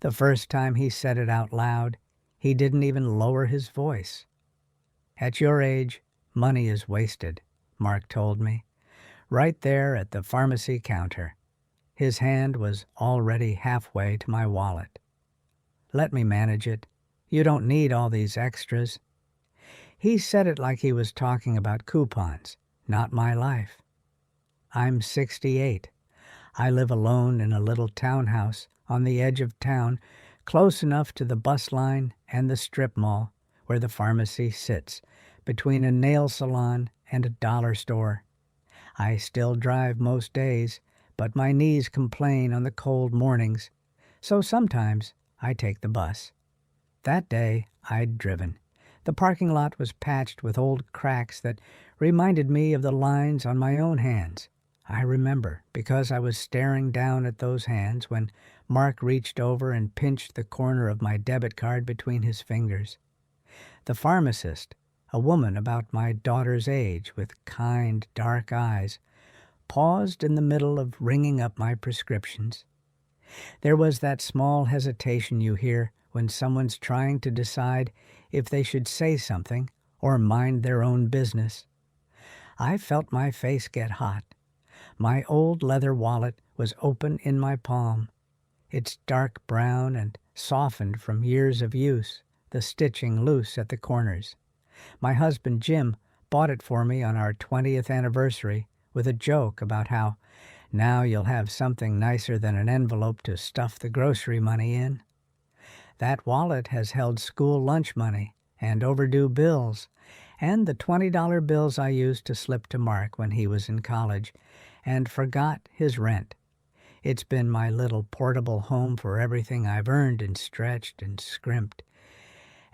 The first time he said it out loud, he didn't even lower his voice. "At your age, money is wasted," Mark told me, right there at the pharmacy counter. His hand was already halfway to my wallet. "Let me manage it. You don't need all these extras." He said it like he was talking about coupons, not my life. I'm 68. I live alone in a little townhouse on the edge of town, close enough to the bus line and the strip mall where the pharmacy sits, between a nail salon and a dollar store. I still drive most days, but my knees complain on the cold mornings, so sometimes I take the bus. That day, I'd driven. The parking lot was patched with old cracks that reminded me of the lines on my own hands. I remember, because I was staring down at those hands when Mark reached over and pinched the corner of my debit card between his fingers. The pharmacist, a woman about my daughter's age with kind, dark eyes, paused in the middle of ringing up my prescriptions. There was that small hesitation you hear when someone's trying to decide if they should say something or mind their own business. I felt my face get hot. My old leather wallet was open in my palm. It's dark brown and softened from years of use, the stitching loose at the corners. My husband Jim bought it for me on our 20th anniversary with a joke about how now you'll have something nicer than an envelope to stuff the grocery money in. That wallet has held school lunch money and overdue bills, and the $20 bills I used to slip to Mark when he was in college and forgot his rent. It's been my little portable home for everything I've earned and stretched and scrimped.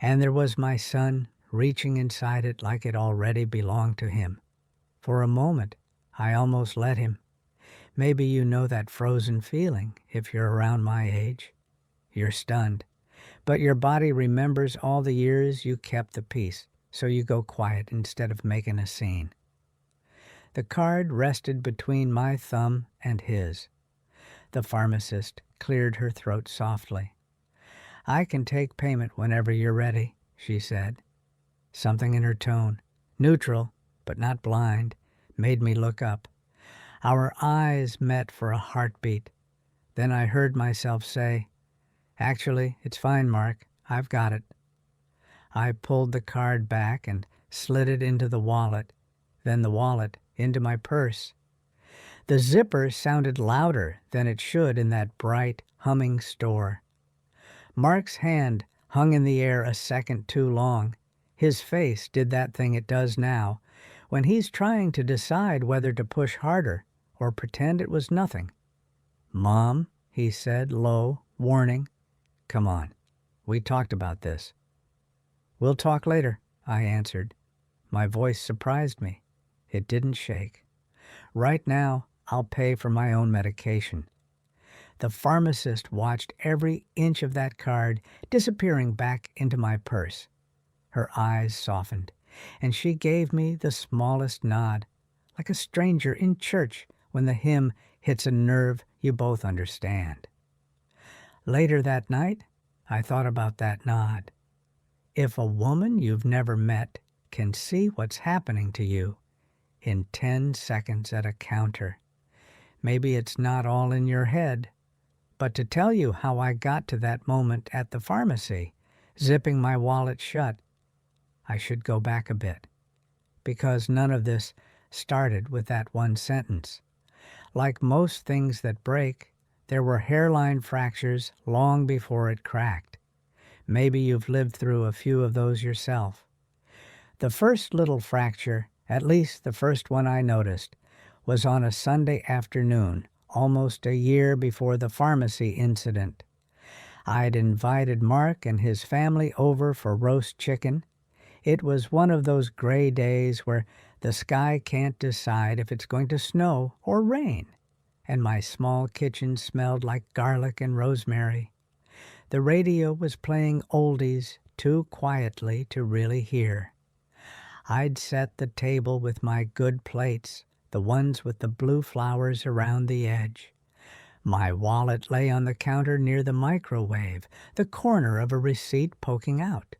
And there was my son reaching inside it like it already belonged to him. For a moment, I almost let him. Maybe you know that frozen feeling if you're around my age. You're stunned, but your body remembers all the years you kept the peace, so you go quiet instead of making a scene. The card rested between my thumb and his. The pharmacist cleared her throat softly. "I can take payment whenever you're ready," she said. Something in her tone, neutral but not blind, made me look up. Our eyes met for a heartbeat. Then I heard myself say, "Actually, it's fine, Mark. I've got it." I pulled the card back and slid it into the wallet, then the wallet into my purse. The zipper sounded louder than it should in that bright, humming store. Mark's hand hung in the air a second too long. His face did that thing it does now, when he's trying to decide whether to push harder or pretend it was nothing. "Mom," he said, low, warning. "Come on. We talked about this." "We'll talk later," I answered. My voice surprised me. It didn't shake. "Right now, I'll pay for my own medication." The pharmacist watched every inch of that card disappearing back into my purse. Her eyes softened, and she gave me the smallest nod, like a stranger in church when the hymn hits a nerve you both understand. Later that night, I thought about that nod. If a woman you've never met can see what's happening to you in 10 seconds at a counter, maybe it's not all in your head. But to tell you how I got to that moment at the pharmacy, zipping my wallet shut, I should go back a bit, because none of this started with that one sentence. Like most things that break, there were hairline fractures long before it cracked. Maybe you've lived through a few of those yourself. The first little fracture, at least the first one I noticed, was on a Sunday afternoon, almost a year before the pharmacy incident. I'd invited Mark and his family over for roast chicken. It was one of those gray days where the sky can't decide if it's going to snow or rain, and my small kitchen smelled like garlic and rosemary. The radio was playing oldies too quietly to really hear. I'd set the table with my good plates, the ones with the blue flowers around the edge. My wallet lay on the counter near the microwave, the corner of a receipt poking out.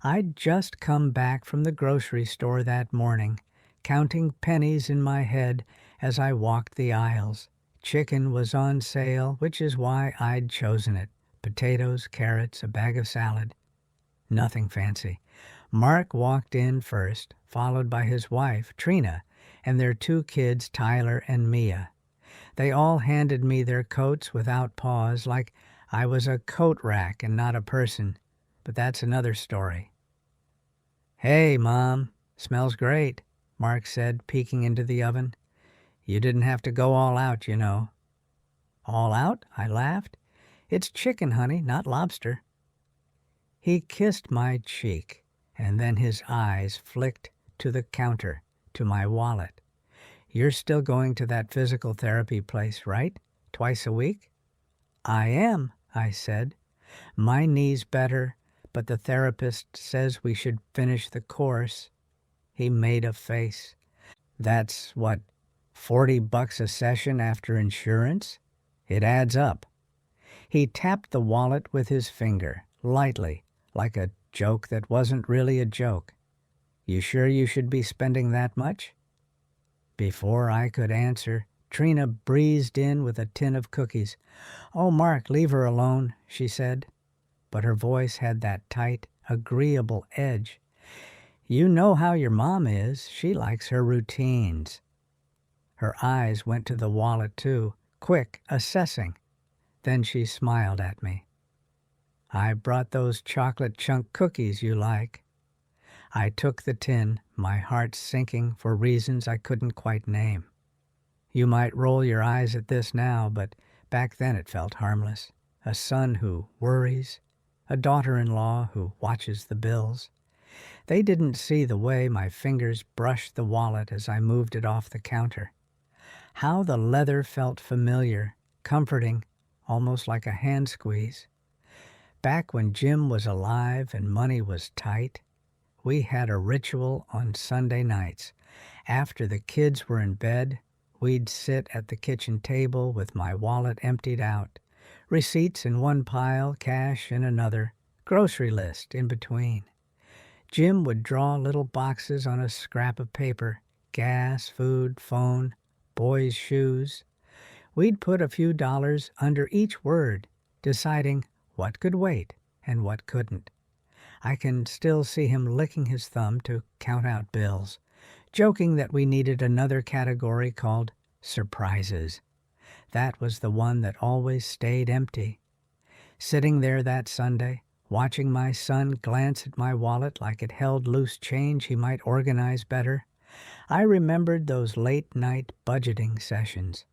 I'd just come back from the grocery store that morning, counting pennies in my head as I walked the aisles. Chicken was on sale, which is why I'd chosen it. Potatoes, carrots, a bag of salad. Nothing fancy. Mark walked in first, followed by his wife, Trina, and their 2 kids, Tyler and Mia. They all handed me their coats without pause, like I was a coat rack and not a person. But that's another story. "Hey, Mom, smells great," Mark said, peeking into the oven. "You didn't have to go all out, you know." "All out?" I laughed. "It's chicken, honey, not lobster." He kissed my cheek, and then his eyes flicked to the counter, to my wallet. "You're still going to that physical therapy place, right? Twice a week?" "I am," I said. "My knee's better, but the therapist says we should finish the course." He made a face. "That's what, $40 a session after insurance? It adds up." He tapped the wallet with his finger, lightly, like a joke that wasn't really a joke. "You sure you should be spending that much?" Before I could answer, Trina breezed in with a tin of cookies. "Oh, Mark, leave her alone," she said. But her voice had that tight, agreeable edge. "You know how your mom is. She likes her routines." Her eyes went to the wallet, too, quick, assessing. Then she smiled at me. "I brought those chocolate chunk cookies you like." I took the tin, my heart sinking for reasons I couldn't quite name. You might roll your eyes at this now, but back then it felt harmless. A son who worries, a daughter-in-law who watches the bills. They didn't see the way my fingers brushed the wallet as I moved it off the counter. How the leather felt familiar, comforting, almost like a hand squeeze. Back when Jim was alive and money was tight, we had a ritual on Sunday nights. After the kids were in bed, we'd sit at the kitchen table with my wallet emptied out, receipts in one pile, cash in another, grocery list in between. Jim would draw little boxes on a scrap of paper, gas, food, phone, boys' shoes. We'd put a few dollars under each word, deciding what could wait and what couldn't. I can still see him licking his thumb to count out bills, joking that we needed another category called surprises. That was the one that always stayed empty. Sitting there that Sunday, watching my son glance at my wallet like it held loose change he might organize better, I remembered those late-night budgeting sessions.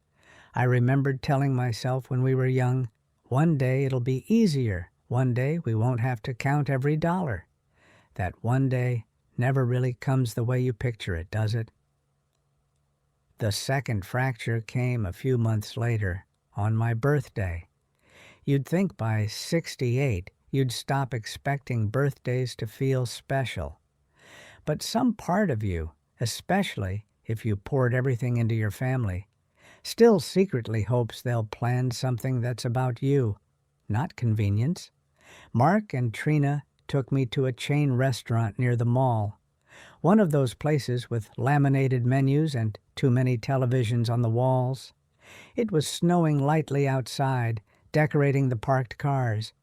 I remembered telling myself when we were young, one day it'll be easier. One day we won't have to count every dollar. That one day never really comes the way you picture it, does it? The second fracture came a few months later, on my birthday. You'd think by 68 you'd stop expecting birthdays to feel special. But some part of you, especially if you poured everything into your family, still secretly hopes they'll plan something that's about you, not convenience. Mark and Trina took me to a chain restaurant near the mall, one of those places with laminated menus and too many televisions on the walls. It was snowing lightly outside, decorating the parked cars.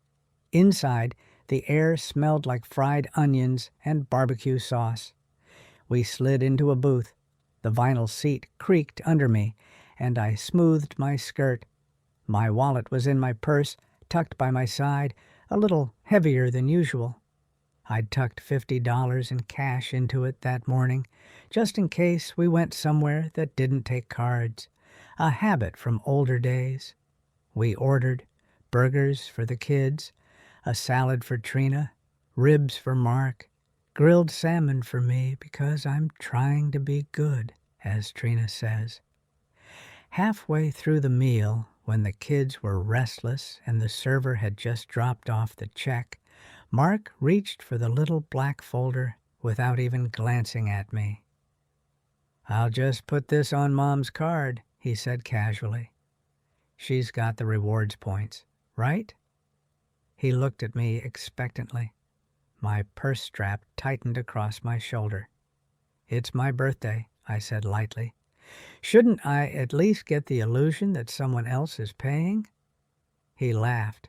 Inside, the air smelled like fried onions and barbecue sauce. We slid into a booth. The vinyl seat creaked under me, and I smoothed my skirt. My wallet was in my purse, tucked by my side, a little heavier than usual. I'd tucked $50 in cash into it that morning, just in case we went somewhere that didn't take cards, a habit from older days. We ordered burgers for the kids, a salad for Trina, ribs for Mark, grilled salmon for me because I'm trying to be good, as Trina says. Halfway through the meal, when the kids were restless and the server had just dropped off the check, Mark reached for the little black folder without even glancing at me. "I'll just put this on Mom's card," he said casually. She's got the rewards points, right? He looked at me expectantly. My purse strap tightened across my shoulder. It's my birthday, I said lightly. Shouldn't I at least get the illusion that someone else is paying? He laughed.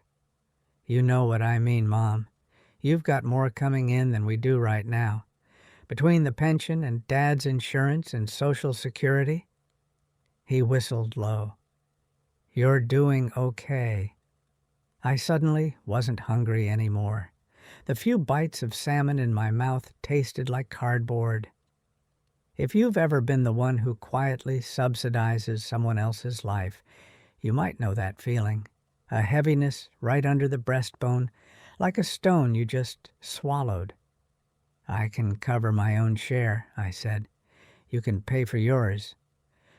You know what I mean, Mom. You've got more coming in than we do right now. Between the pension and Dad's insurance and Social Security. He whistled low. You're doing okay. I suddenly wasn't hungry anymore. The few bites of salmon in my mouth tasted like cardboard. If you've ever been the one who quietly subsidizes someone else's life, you might know that feeling. A heaviness right under the breastbone, like a stone you just swallowed. I can cover my own share, I said. You can pay for yours.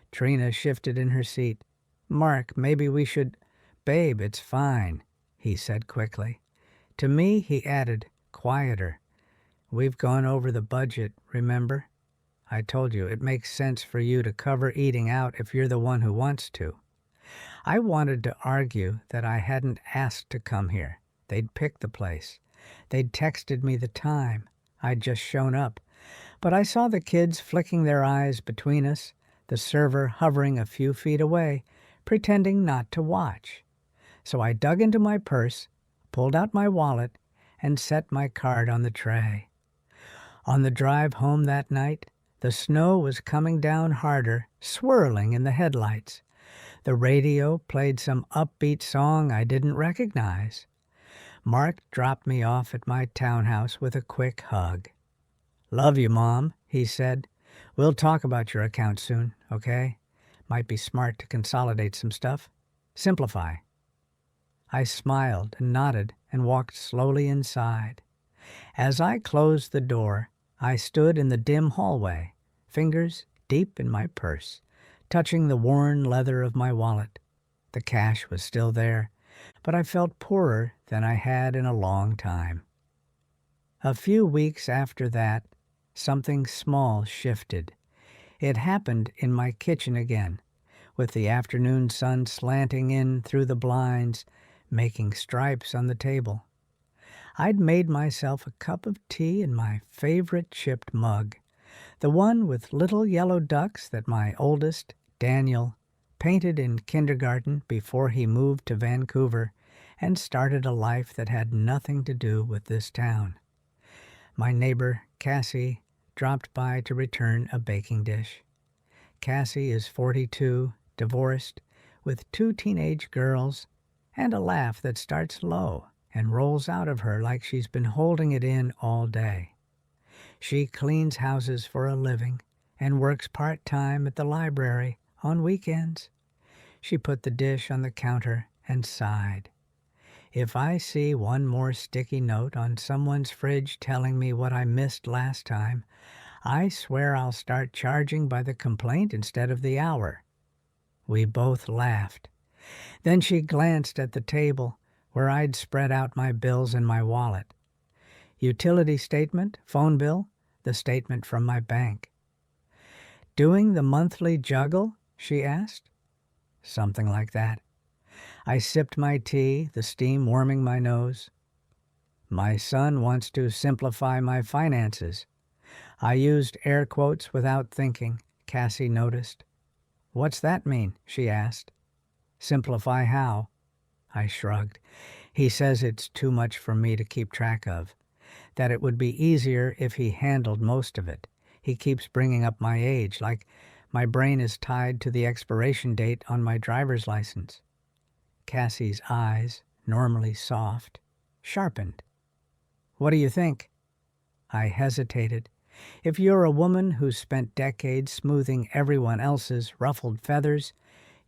Trina shifted in her seat. Mark, maybe we should... Babe, it's fine, he said quickly. To me, he added, quieter. We've gone over the budget, remember? I told you it makes sense for you to cover eating out if you're the one who wants to. I wanted to argue that I hadn't asked to come here. They'd picked the place. They'd texted me the time. I'd just shown up. But I saw the kids flicking their eyes between us, the server hovering a few feet away, pretending not to watch. So I dug into my purse, pulled out my wallet, and set my card on the tray. On the drive home that night, the snow was coming down harder, swirling in the headlights. The radio played some upbeat song I didn't recognize. Mark dropped me off at my townhouse with a quick hug. Love you, Mom, he said. We'll talk about your account soon, okay? Might be smart to consolidate some stuff. Simplify. I smiled and nodded and walked slowly inside. As I closed the door, I stood in the dim hallway, fingers deep in my purse, touching the worn leather of my wallet. The cash was still there, but I felt poorer than I had in a long time. A few weeks after that, something small shifted. It happened in my kitchen again, with the afternoon sun slanting in through the blinds, making stripes on the table. I'd made myself a cup of tea in my favorite chipped mug, the one with little yellow ducks that my oldest, Daniel, painted in kindergarten before he moved to Vancouver and started a life that had nothing to do with this town. My neighbor, Cassie, dropped by to return a baking dish. Cassie is 42, divorced, with 2 teenage girls, and a laugh that starts low and rolls out of her like she's been holding it in all day. She cleans houses for a living and works part-time at the library on weekends. She put the dish on the counter and sighed. If I see one more sticky note on someone's fridge telling me what I missed last time, I swear I'll start charging by the complaint instead of the hour. We both laughed. Then she glanced at the table where I'd spread out my bills in my wallet. Utility statement, phone bill, the statement from my bank. Doing the monthly juggle? She asked. Something like that. I sipped my tea, the steam warming my nose. My son wants to simplify my finances. I used air quotes without thinking, Cassie noticed. What's that mean? She asked. Simplify how? I shrugged. He says it's too much for me to keep track of, that it would be easier if he handled most of it. He keeps bringing up my age, like my brain is tied to the expiration date on my driver's license. Cassie's eyes, normally soft, sharpened. What do you think? I hesitated. If you're a woman who's spent decades smoothing everyone else's ruffled feathers,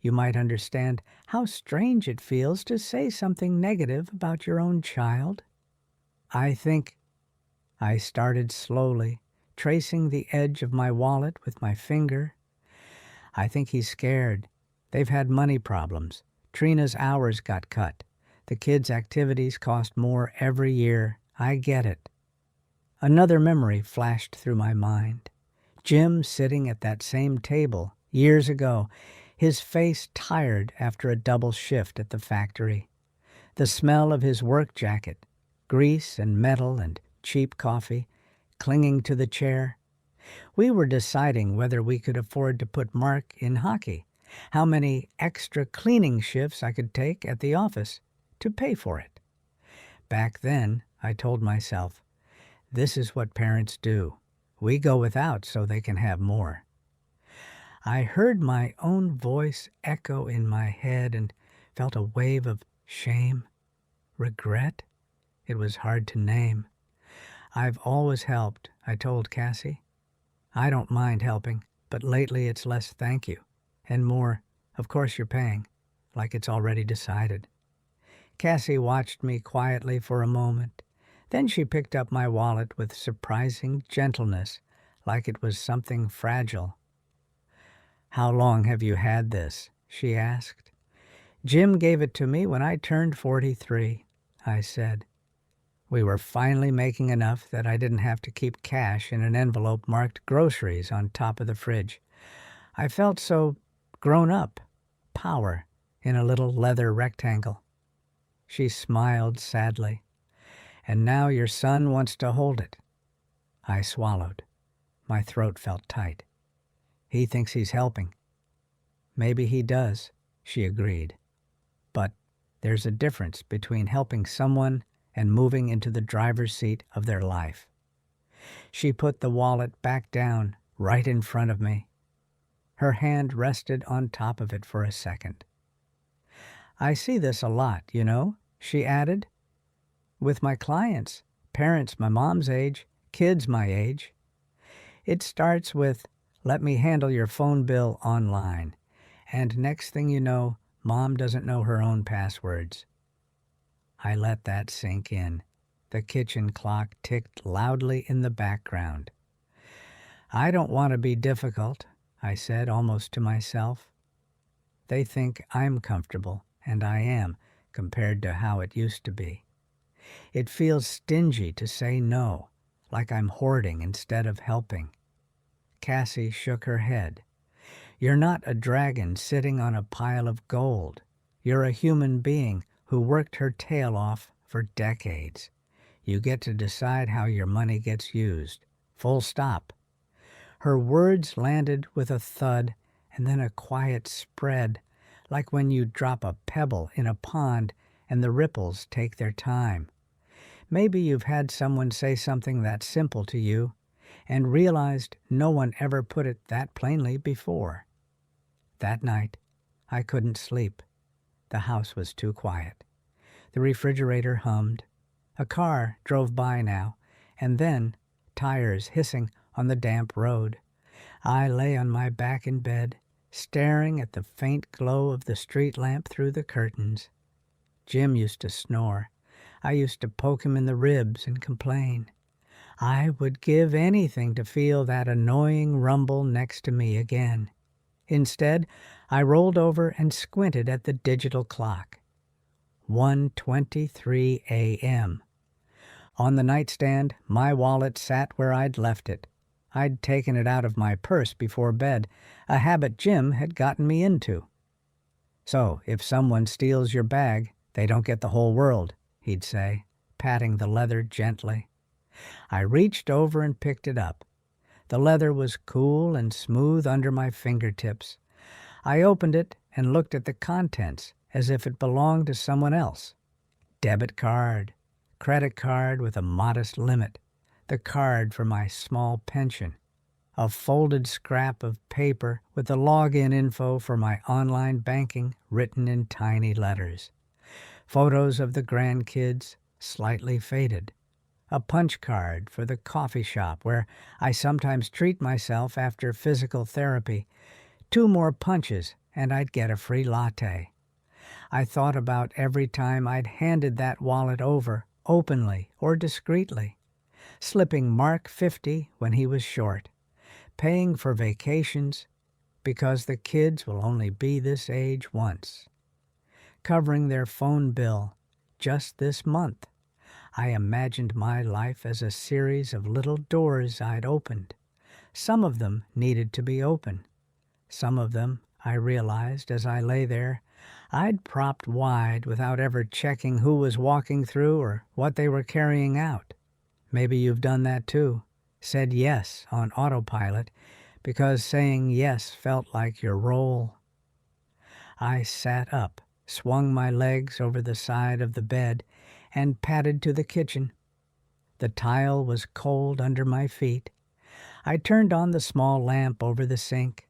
you might understand how strange it feels to say something negative about your own child. I think... I started slowly, tracing the edge of my wallet with my finger. I think he's scared. They've had money problems. Trina's hours got cut. The kids' activities cost more every year. I get it. Another memory flashed through my mind. Jim sitting at that same table years ago, his face tired after a double shift at the factory, the smell of his work jacket, grease and metal and cheap coffee, clinging to the chair. We were deciding whether we could afford to put Mark in hockey, how many extra cleaning shifts I could take at the office to pay for it. Back then, I told myself, this is what parents do. We go without so they can have more. I heard my own voice echo in my head and felt a wave of shame, regret. It was hard to name. I've always helped, I told Cassie. I don't mind helping, but lately it's less thank you, and more, of course you're paying, like it's already decided. Cassie watched me quietly for a moment. Then she picked up my wallet with surprising gentleness, like it was something fragile. "How long have you had this?" she asked. "Jim gave it to me when I turned 43, I said. We were finally making enough that I didn't have to keep cash in an envelope marked groceries on top of the fridge. I felt so grown up, power, in a little leather rectangle. She smiled sadly. "And now your son wants to hold it." I swallowed. My throat felt tight. "He thinks he's helping." "Maybe he does," she agreed. "But there's a difference between helping someone and moving into the driver's seat of their life." She put the wallet back down right in front of me. Her hand rested on top of it for a second. "I see this a lot, you know," she added. "With my clients, parents my mom's age, kids my age. It starts with, 'Let me handle your phone bill online,' and next thing you know, mom doesn't know her own passwords." I let that sink in. The kitchen clock ticked loudly in the background. "I don't want to be difficult," I said almost to myself. "They think I'm comfortable, and I am, compared to how it used to be. It feels stingy to say no, like I'm hoarding instead of helping." Cassie shook her head. "You're not a dragon sitting on a pile of gold. You're a human being who worked her tail off for decades. You get to decide how your money gets used. Full stop." Her words landed with a thud and then a quiet spread, like when you drop a pebble in a pond and the ripples take their time. Maybe you've had someone say something that simple to you and realized no one ever put it that plainly before. That night, I couldn't sleep. The house was too quiet. The refrigerator hummed. A car drove by now, and then tires hissing on the damp road. I lay on my back in bed, staring at the faint glow of the street lamp through the curtains. Jim used to snore. I used to poke him in the ribs and complain. I would give anything to feel that annoying rumble next to me again. Instead, I rolled over and squinted at the digital clock. 1:23 a.m. On the nightstand, my wallet sat where I'd left it. I'd taken it out of my purse before bed, a habit Jim had gotten me into. "So, if someone steals your bag, they don't get the whole world," he'd say, patting the leather gently. I reached over and picked it up. The leather was cool and smooth under my fingertips. I opened it and looked at the contents as if it belonged to someone else. Debit card, credit card with a modest limit, the card for my small pension, a folded scrap of paper with the login info for my online banking written in tiny letters, photos of the grandkids, slightly faded, a punch card for the coffee shop where I sometimes treat myself after physical therapy, 2 more punches and I'd get a free latte. I thought about every time I'd handed that wallet over, openly or discreetly, slipping Mark 50 when he was short, paying for vacations because the kids will only be this age once, covering their phone bill just this month. I imagined my life as a series of little doors I'd opened. Some of them needed to be open. Some of them I realized as I lay there. I'd propped wide without ever checking who was walking through or what they were carrying out. Maybe you've done that too. Said yes on autopilot because saying yes felt like your role. I sat up, swung my legs over the side of the bed, and padded to the kitchen. The tile was cold under my feet. I turned on the small lamp over the sink.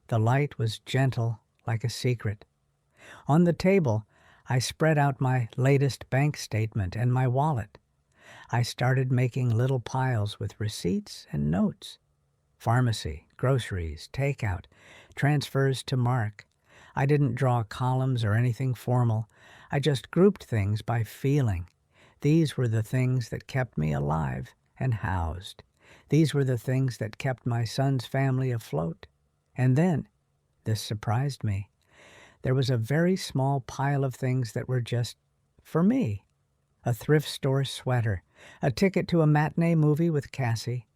The light was gentle, like a secret. On the table, I spread out my latest bank statement and my wallet. I started making little piles with receipts and notes. Pharmacy, groceries, takeout, transfers to Mark. I didn't draw columns or anything formal. I just grouped things by feeling. These were the things that kept me alive and housed. These were the things that kept my son's family afloat. And then, this surprised me, there was a very small pile of things that were just for me. A thrift store sweater, a ticket to a matinee movie with Cassie,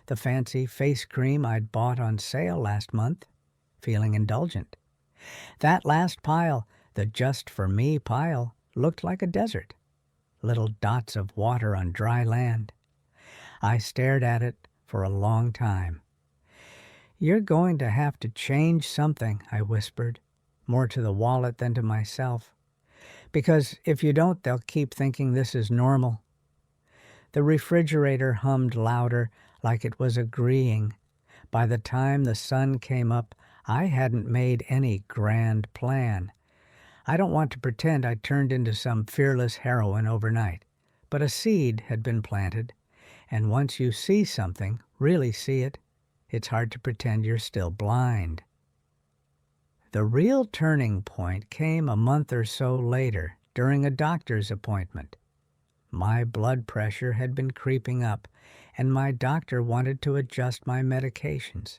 the fancy face cream I'd bought on sale last month, feeling indulgent. That last pile, the just for me pile, looked like a desert. Little dots of water on dry land. I stared at it for a long time. "You're going to have to change something," I whispered, more to the wallet than to myself. "Because if you don't, they'll keep thinking this is normal." The refrigerator hummed louder, like it was agreeing. By the time the sun came up, I hadn't made any grand plan. I don't want to pretend I turned into some fearless heroine overnight, but a seed had been planted, and once you see something, really see it, it's hard to pretend you're still blind. The real turning point came a month or so later during a doctor's appointment. My blood pressure had been creeping up, and my doctor wanted to adjust my medications.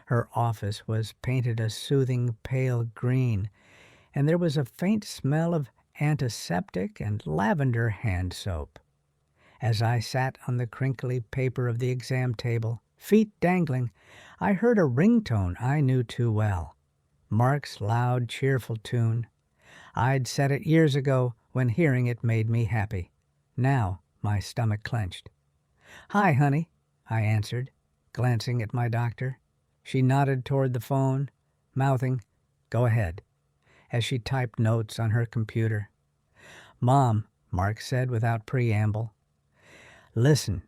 Her office was painted a soothing pale green, and there was a faint smell of antiseptic and lavender hand soap. As I sat on the crinkly paper of the exam table, feet dangling, I heard a ringtone I knew too well. Mark's loud, cheerful tune. I'd said it years ago when hearing it made me happy. Now my stomach clenched. "Hi, honey," I answered, glancing at my doctor. She nodded toward the phone, mouthing, "Go ahead," as she typed notes on her computer. "Mom," Mark said without preamble, "listen,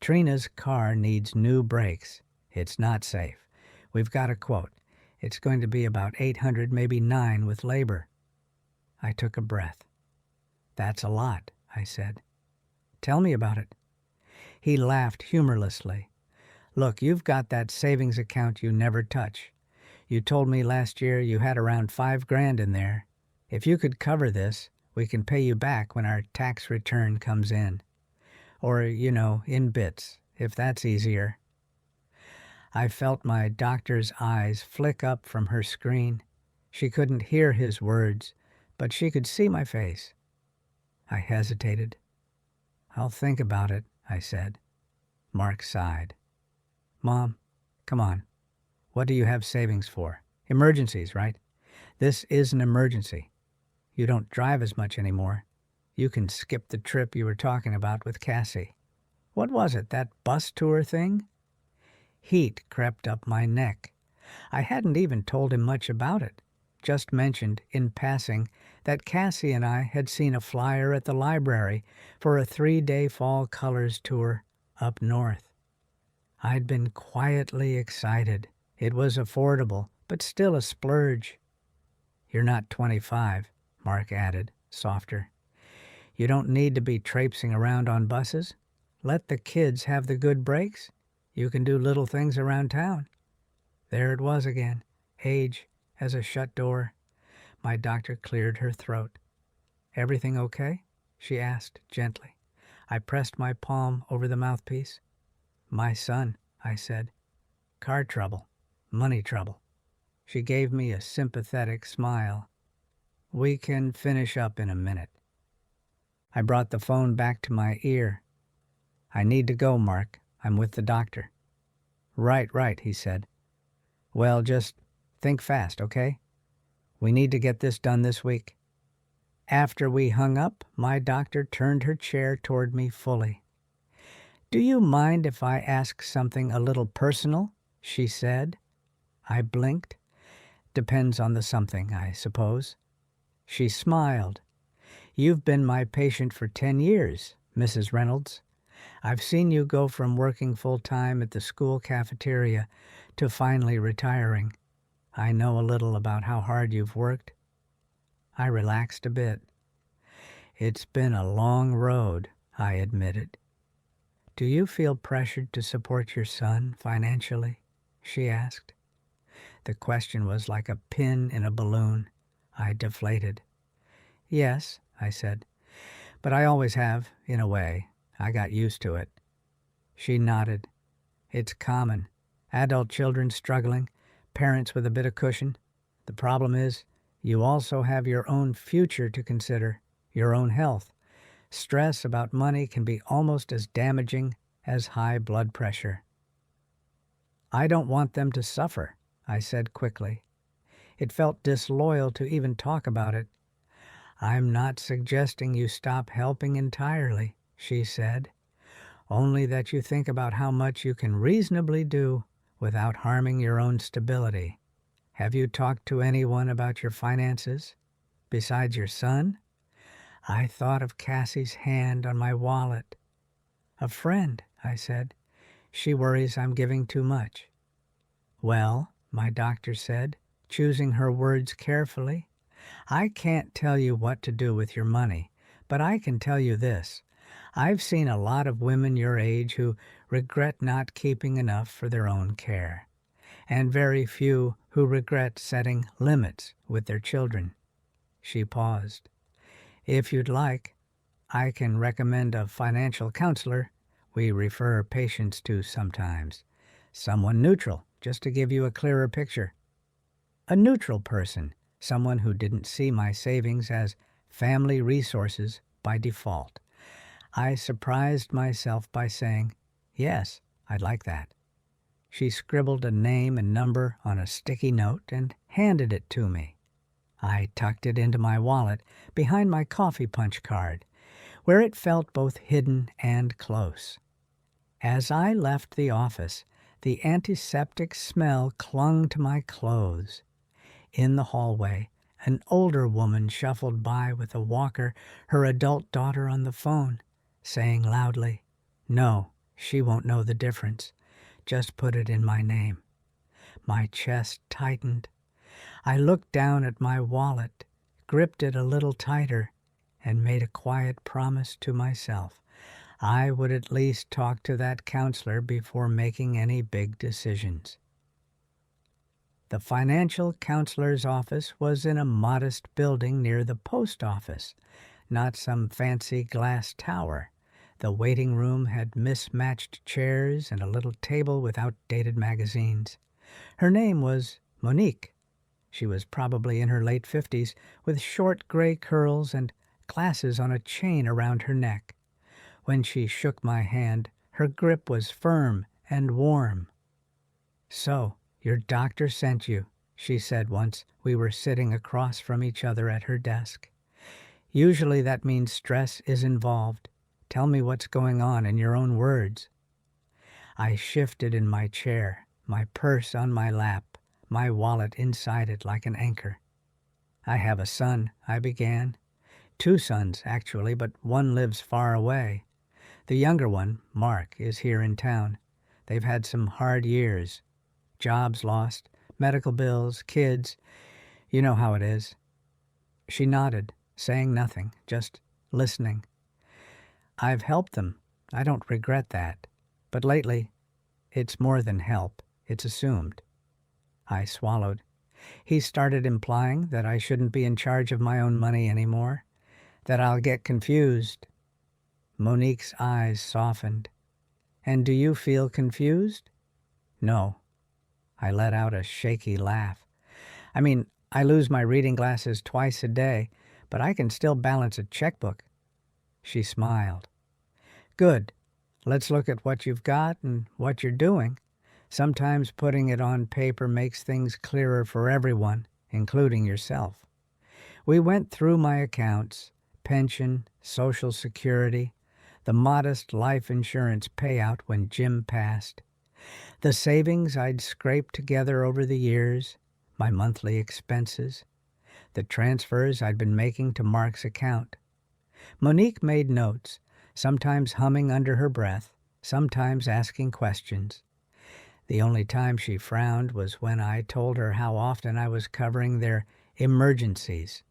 Trina's car needs new brakes. It's not safe. We've got a quote. It's going to be about 800, maybe 9 with labor." I took a breath. "That's a lot," I said. "Tell me about it." He laughed humorlessly. "Look, you've got that savings account you never touch. You told me last year you had around $5,000 in there. If you could cover this, we can pay you back when our tax return comes in. Or, in bits, if that's easier." I felt my doctor's eyes flick up from her screen. She couldn't hear his words, but she could see my face. I hesitated. "I'll think about it," I said. Mark sighed. "Mom, come on. What do you have savings for? Emergencies, right? This is an emergency. You don't drive as much anymore. You can skip the trip you were talking about with Cassie. What was it, that bus tour thing?" Heat crept up my neck. I hadn't even told him much about it, just mentioned, in passing, that Cassie and I had seen a flyer at the library for a 3-day fall colors tour up north. I'd been quietly excited. It was affordable, but still a splurge. "You're not 25, Mark added, softer. "You don't need to be traipsing around on buses. Let the kids have the good breaks. You can do little things around town." There it was again, age as a shut door. My doctor cleared her throat. "Everything okay?" she asked gently. I pressed my palm over the mouthpiece. "My son," I said. "Car trouble, money trouble." She gave me a sympathetic smile. "We can finish up in a minute." I brought the phone back to my ear. "I need to go, Mark. I'm with the doctor." Right, he said. "Well, just Think fast, okay? We need to get this done this week." After we hung up, my doctor turned her chair toward me fully. "Do you mind if I ask something a little personal?" she said. I blinked. "Depends on the something, I suppose." She smiled. "You've been my patient for 10 years, Mrs. Reynolds. I've seen you go from working full-time at the school cafeteria to finally retiring. I know a little about how hard you've worked." I relaxed a bit. "It's been a long road," I admitted. "Do you feel pressured to support your son financially?" she asked. The question was like a pin in a balloon. I deflated. "Yes," I said, "but I always have, in a way. I got used to it." She nodded. "It's common. Adult children struggling, parents with a bit of cushion. The problem is, you also have your own future to consider, your own health. Stress about money can be almost as damaging as high blood pressure." "I don't want them to suffer," I said quickly. It felt disloyal to even talk about it. "I'm not suggesting you stop helping entirely," she said. "Only that you think about how much you can reasonably do without harming your own stability. Have you talked to anyone about your finances? Besides your son?" I thought of Cassie's hand on my wallet. "A friend," I said. "She worries I'm giving too much." "Well," my doctor said, choosing her words carefully, "I can't tell you what to do with your money, but I can tell you this. I've seen a lot of women your age who regret not keeping enough for their own care, and very few who regret setting limits with their children." She paused. "If you'd like, I can recommend a financial counselor we refer patients to sometimes. Someone neutral, just to give you a clearer picture." A neutral person, someone who didn't see my savings as family resources by default. I surprised myself by saying, "Yes, I'd like that." She scribbled a name and number on a sticky note and handed it to me. I tucked it into my wallet behind my coffee punch card, where it felt both hidden and close. As I left the office, the antiseptic smell clung to my clothes. In the hallway, an older woman shuffled by with a walker, her adult daughter on the phone, saying loudly, "No, she won't know the difference. Just put it in my name." My chest tightened. I looked down at my wallet, gripped it a little tighter, and made a quiet promise to myself. I would at least talk to that counselor before making any big decisions. The financial counselor's office was in a modest building near the post office, not some fancy glass tower. The waiting room had mismatched chairs and a little table with outdated magazines. Her name was Monique. She was probably in her late 50s, with short gray curls and glasses on a chain around her neck. When she shook my hand, her grip was firm and warm. "So, your doctor sent you," she said once we were sitting across from each other at her desk. "Usually that means stress is involved. Tell me what's going on in your own words." I shifted in my chair, my purse on my lap, my wallet inside it like an anchor. "I have a son," I began. "Two sons, actually, but one lives far away. The younger one, Mark, is here in town. They've had some hard years. Jobs lost, medical bills, kids. You know how it is." She nodded, saying nothing, just listening. "I've helped them. I don't regret that. But lately, it's more than help. It's assumed." I swallowed. He started implying that I shouldn't be in charge of my own money anymore, that I'll get confused. Monique's eyes softened. "And do you feel confused?" "No." I let out a shaky laugh. "I mean, I lose my reading glasses twice a day, but I can still balance a checkbook." She smiled. "Good. Let's look at what you've got and what you're doing. Sometimes putting it on paper makes things clearer for everyone, including yourself. We went through my accounts, pension, Social Security, the modest life insurance payout when Jim passed, the savings I'd scraped together over the years, my monthly expenses, the transfers I'd been making to Mark's account. Monique made notes, sometimes humming under her breath, sometimes asking questions. The only time she frowned was when I told her how often I was covering their emergencies.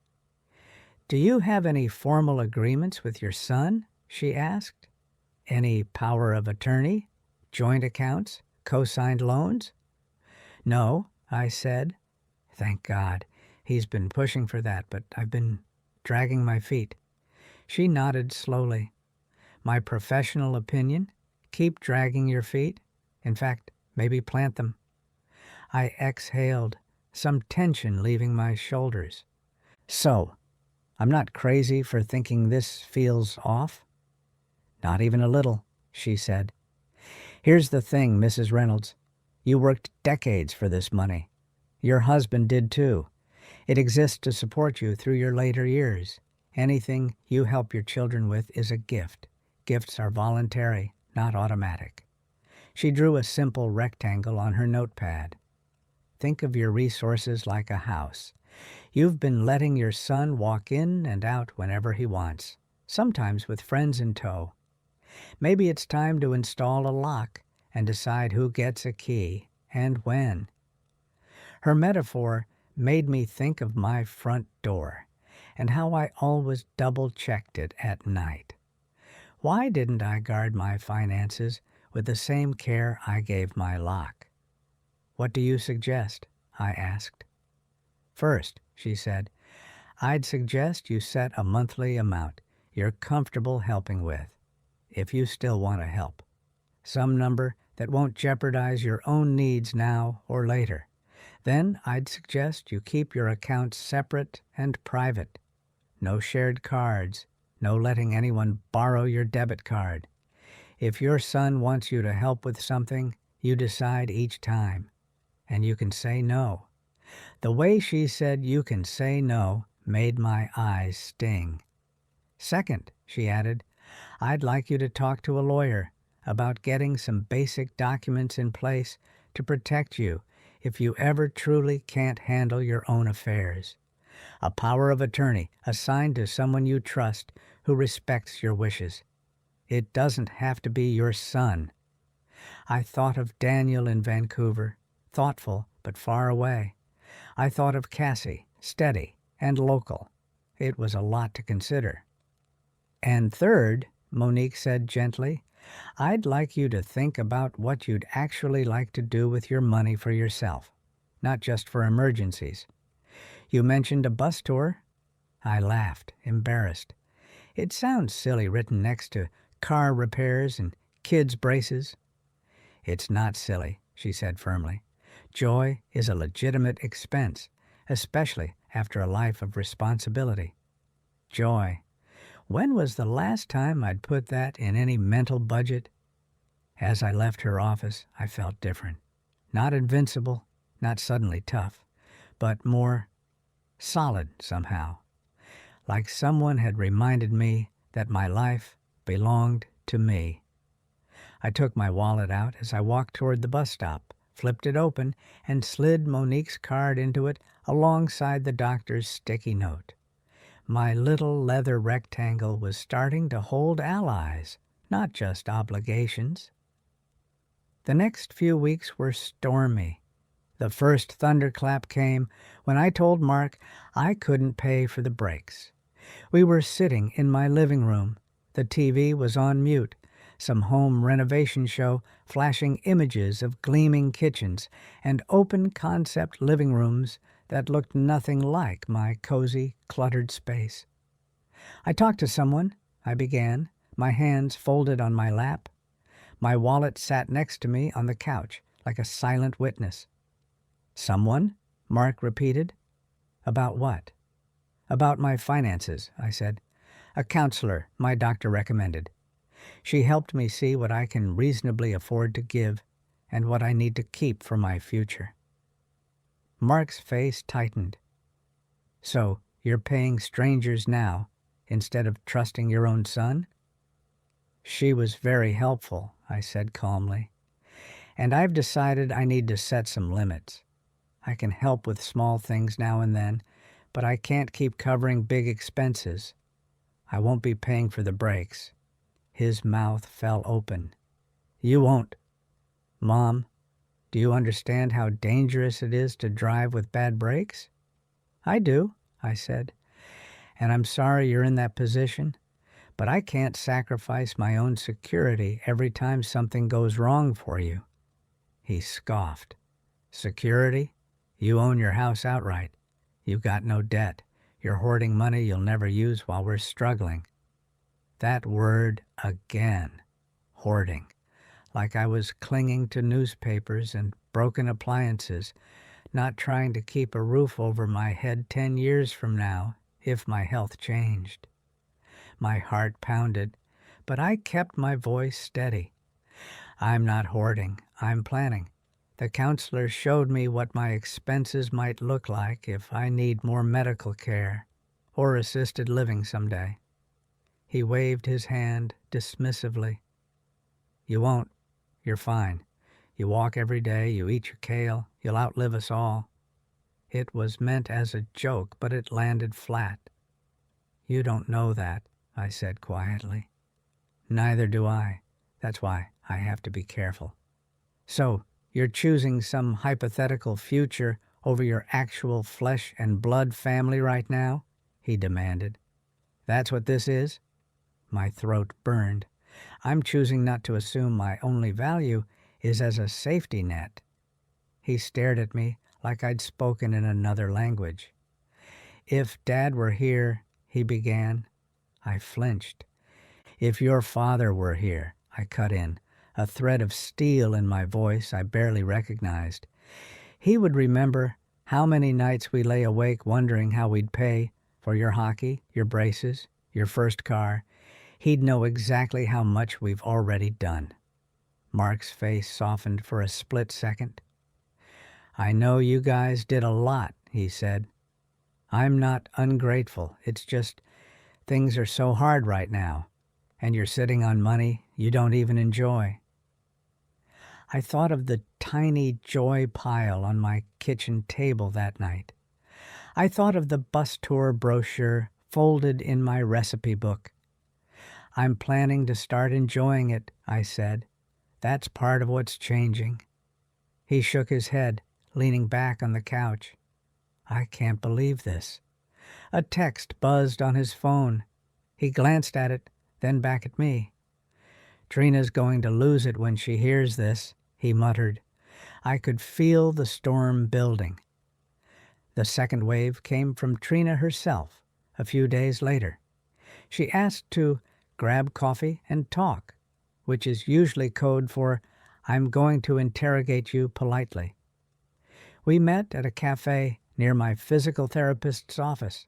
"Do you have any formal agreements with your son?" she asked. "Any power of attorney? Joint accounts? Co-signed loans?" "No," I said. "Thank God. He's been pushing for that, but I've been dragging my feet." She nodded slowly. "My professional opinion? Keep dragging your feet. In fact, maybe plant them." I exhaled, some tension leaving my shoulders. "So, I'm not crazy for thinking this feels off?" "Not even a little," she said. "Here's the thing, Mrs. Reynolds. You worked decades for this money. Your husband did too. It exists to support you through your later years. Anything you help your children with is a gift. Gifts are voluntary, not automatic." She drew a simple rectangle on her notepad. "Think of your resources like a house. You've been letting your son walk in and out whenever he wants, sometimes with friends in tow. Maybe it's time to install a lock and decide who gets a key and when." Her metaphor made me think of my front door and how I always double-checked it at night. Why didn't I guard my finances with the same care I gave my lock? "What do you suggest?" I asked. "First," she said, "I'd suggest you set a monthly amount you're comfortable helping with, if you still want to help. Some number that won't jeopardize your own needs now or later. Then I'd suggest you keep your accounts separate and private. No shared cards, no letting anyone borrow your debit card. If your son wants you to help with something, you decide each time. And you can say no." The way she said "you can say no" made my eyes sting. "Second," she added, "I'd like you to talk to a lawyer about getting some basic documents in place to protect you if you ever truly can't handle your own affairs. A power of attorney assigned to someone you trust who respects your wishes. It doesn't have to be your son." I thought of Daniel in Vancouver, thoughtful but far away. I thought of Cassie, steady and local. It was a lot to consider. "And third," Monique said gently, "I'd like you to think about what you'd actually like to do with your money for yourself, not just for emergencies. You mentioned a bus tour." I laughed, embarrassed. It sounds silly written next to car repairs and kids' braces. "It's not silly," she said firmly. "Joy is a legitimate expense, especially after a life of responsibility." Joy. When was the last time I'd put that in any mental budget? As I left her office, I felt different. Not invincible, not suddenly tough, but more solid somehow. Like someone had reminded me that my life belonged to me. I took my wallet out as I walked toward the bus stop, flipped it open, and slid Monique's card into it alongside the doctor's sticky note. My little leather rectangle was starting to hold allies, not just obligations. The next few weeks were stormy. The first thunderclap came when I told Mark I couldn't pay for the breaks. We were sitting in my living room. The TV was on mute, some home renovation show flashing images of gleaming kitchens and open-concept living rooms that looked nothing like my cozy, cluttered space. "I talked to someone," I began, my hands folded on my lap. My wallet sat next to me on the couch like a silent witness. "Someone?" Mark repeated. "About what?" "About my finances," I said. "A counselor my doctor recommended. She helped me see what I can reasonably afford to give and what I need to keep for my future. Mark's face tightened. So, you're paying strangers now instead of trusting your own son? She was very helpful, I said calmly. And I've decided I need to set some limits. I can help with small things now and then, but I can't keep covering big expenses. I won't be paying for the brakes. His mouth fell open. You won't. Mom, do you understand how dangerous it is to drive with bad brakes? I do, I said. And I'm sorry you're in that position, but I can't sacrifice my own security every time something goes wrong for you. He scoffed. Security? You own your house outright. You've got no debt. You're hoarding money you'll never use while we're struggling. That word again. Hoarding. Like I was clinging to newspapers and broken appliances, not trying to keep a roof over my head 10 years from now if my health changed. My heart pounded, but I kept my voice steady. I'm not hoarding. I'm planning. The counselor showed me what my expenses might look like if I need more medical care or assisted living someday. He waved his hand dismissively. You won't. You're fine. You walk every day, you eat your kale, you'll outlive us all. It was meant as a joke, but it landed flat. You don't know that, I said quietly. Neither do I. That's why I have to be careful. So, you're choosing some hypothetical future over your actual flesh and blood family right now? He demanded. That's what this is? My throat burned. I'm choosing not to assume my only value is as a safety net. He stared at me like I'd spoken in another language. If Dad were here, he began. I flinched. If your father were here, I cut in, a thread of steel in my voice I barely recognized. He would remember how many nights we lay awake wondering how we'd pay for your hockey, your braces, your first car. He'd know exactly how much we've already done. Mark's face softened for a split second. I know you guys did a lot, he said. I'm not ungrateful. It's just things are so hard right now, and you're sitting on money you don't even enjoy. I thought of the tiny joy pile on my kitchen table that night. I thought of the bus tour brochure folded in my recipe book. I'm planning to start enjoying it, I said. That's part of what's changing. He shook his head, leaning back on the couch. I can't believe this. A text buzzed on his phone. He glanced at it, then back at me. Trina's going to lose it when she hears this, he muttered. I could feel the storm building. The second wave came from Trina herself, a few days later. She asked to grab coffee and talk, which is usually code for I'm going to interrogate you politely. We met at a cafe near my physical therapist's office.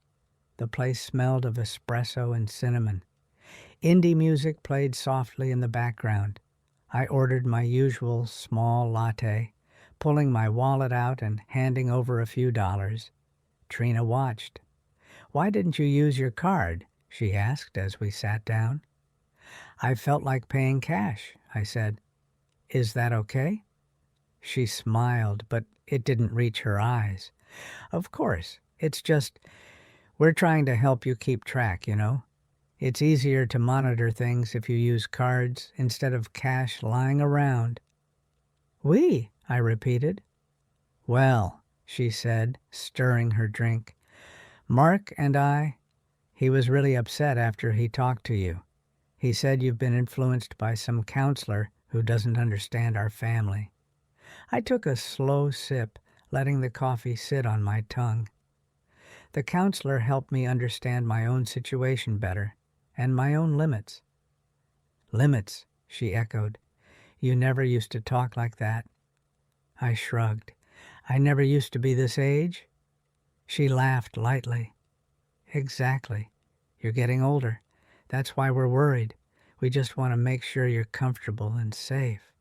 The place smelled of espresso and cinnamon. Indie music played softly in the background. I ordered my usual small latte, pulling my wallet out and handing over a few dollars. Trina watched. Why didn't you use your card? She asked as we sat down. I felt like paying cash, I said. Is that okay? She smiled, but it didn't reach her eyes. Of course, it's just, we're trying to help you keep track, you know. It's easier to monitor things if you use cards instead of cash lying around. We, I repeated. Well, she said, stirring her drink. Mark and he was really upset after he talked to you. He said you've been influenced by some counselor who doesn't understand our family. I took a slow sip, letting the coffee sit on my tongue. The counselor helped me understand my own situation better and my own limits. Limits, she echoed. You never used to talk like that. I shrugged. I never used to be this age. She laughed lightly. Exactly. You're getting older. That's why we're worried. We just want to make sure you're comfortable and safe.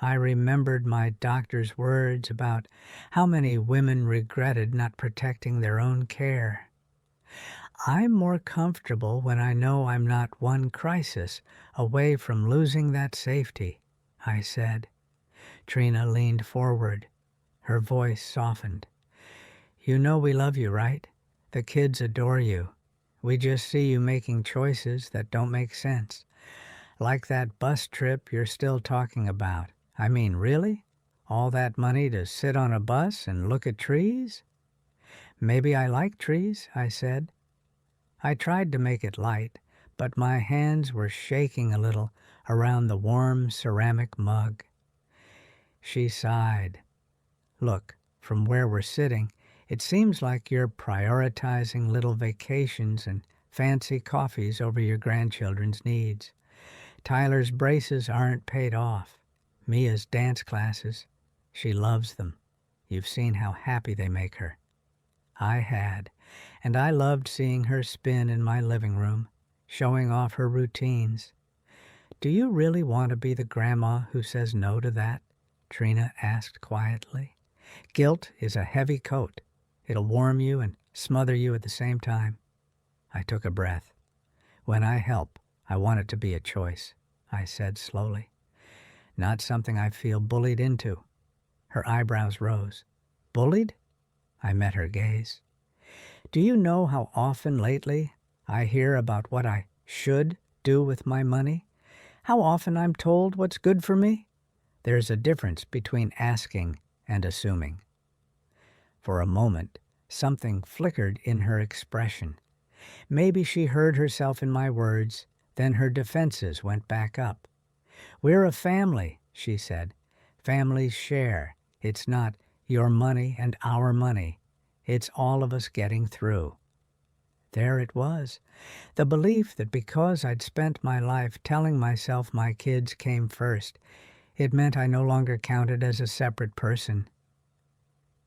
I remembered my doctor's words about how many women regretted not protecting their own care. I'm more comfortable when I know I'm not one crisis away from losing that safety, I said. Trina leaned forward. Her voice softened. You know we love you, right? The kids adore you. We just see you making choices that don't make sense. Like that bus trip you're still talking about. I mean, really? All that money to sit on a bus and look at trees? Maybe I like trees, I said. I tried to make it light, but my hands were shaking a little around the warm ceramic mug. She sighed. Look, from where we're sitting, it seems like you're prioritizing little vacations and fancy coffees over your grandchildren's needs. Tyler's braces aren't paid off. Mia's dance classes, she loves them. You've seen how happy they make her. I had, and I loved seeing her spin in my living room, showing off her routines. Do you really want to be the grandma who says no to that? Trina asked quietly. Guilt is a heavy coat. It'll warm you and smother you at the same time. I took a breath. When I help, I want it to be a choice, I said slowly. Not something I feel bullied into. Her eyebrows rose. Bullied? I met her gaze. Do you know how often lately I hear about what I should do with my money? How often I'm told what's good for me? There's a difference between asking and assuming. For a moment, something flickered in her expression. Maybe she heard herself in my words, then her defenses went back up. We're a family, she said. Families share. It's not your money and our money. It's all of us getting through. There it was, the belief that because I'd spent my life telling myself my kids came first, it meant I no longer counted as a separate person.